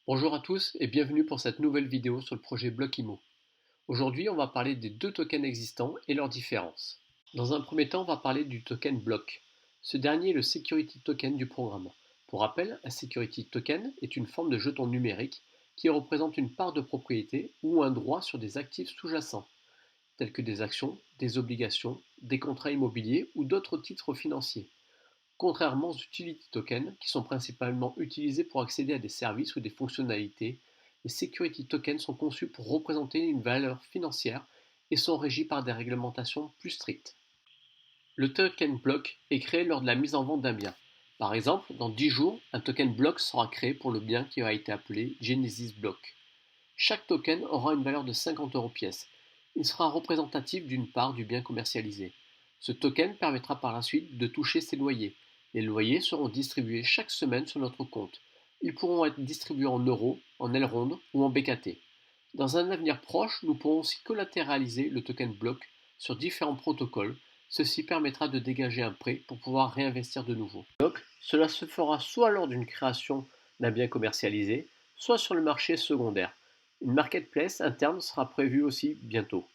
Bonjour à tous et bienvenue pour cette nouvelle vidéo sur le projet Blockimo. Aujourd'hui, on va parler des deux tokens existants et leurs différences. Dans un premier temps, on va parler du token Block. Ce dernier est le Security Token du programme. Pour rappel, un Security Token est une forme de jeton numérique qui représente une part de propriété ou un droit sur des actifs sous-jacents, tels que des actions, des obligations, des contrats immobiliers ou d'autres titres financiers. Contrairement aux utility tokens, qui sont principalement utilisés pour accéder à des services ou des fonctionnalités, les security tokens sont conçus pour représenter une valeur financière et sont régis par des réglementations plus strictes. Le token block est créé lors de la mise en vente d'un bien. Par exemple, dans 10 jours, un token block sera créé pour le bien qui a été appelé Genesis Block. Chaque token aura une valeur de 50 € pièce. Il sera représentatif d'une part du bien commercialisé. Ce token permettra par la suite de toucher ses loyers. Les loyers seront distribués chaque semaine sur notre compte. Ils pourront être distribués en euros, en Elrond ou en BKT. Dans un avenir proche, nous pourrons aussi collatéraliser le token block sur différents protocoles. Ceci permettra de dégager un prêt pour pouvoir réinvestir de nouveau. Cela se fera soit lors d'une création d'un bien commercialisé, soit sur le marché secondaire. Une marketplace interne sera prévue aussi bientôt.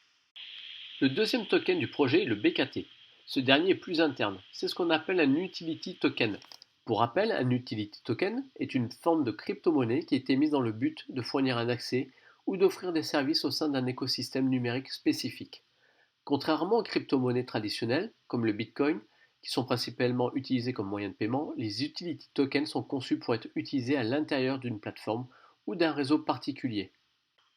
Le deuxième token du projet est le BKT. Ce dernier est plus interne, c'est ce qu'on appelle un utility token. Pour rappel, un utility token est une forme de crypto-monnaie qui a été mise dans le but de fournir un accès ou d'offrir des services au sein d'un écosystème numérique spécifique. Contrairement aux crypto-monnaies traditionnelles, comme le Bitcoin, qui sont principalement utilisées comme moyen de paiement, les utility tokens sont conçus pour être utilisés à l'intérieur d'une plateforme ou d'un réseau particulier.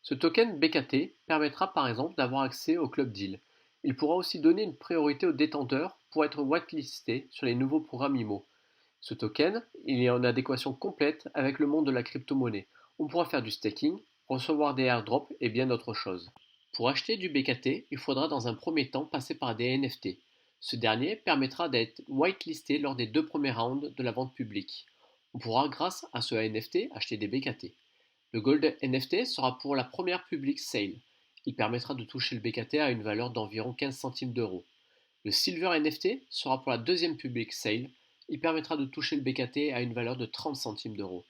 Ce token BKT permettra par exemple d'avoir accès au club deal. Il pourra aussi donner une priorité aux détenteurs pour être whitelisté sur les nouveaux programmes IMO. Ce token, il est en adéquation complète avec le monde de la crypto-monnaie. On pourra faire du staking, recevoir des airdrops et bien d'autres choses. Pour acheter du BKT, il faudra dans un premier temps passer par des NFT. Ce dernier permettra d'être whitelisté lors des 2 premiers rounds de la vente publique. On pourra grâce à ce NFT acheter des BKT. Le Gold NFT sera pour la première public sale. Il permettra de toucher le BKT à une valeur d'environ 15 centimes d'euros. Le Silver NFT sera pour la deuxième public sale. Il permettra de toucher le BKT à une valeur de 30 centimes d'euros.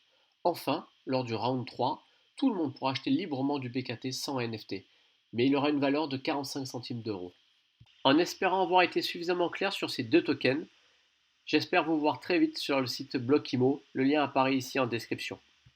Enfin, lors du round 3, tout le monde pourra acheter librement du BKT sans NFT, mais il aura une valeur de 45 centimes d'euros. En espérant avoir été suffisamment clair sur ces deux tokens, j'espère vous voir très vite sur le site Blockimo, le lien apparaît ici en description.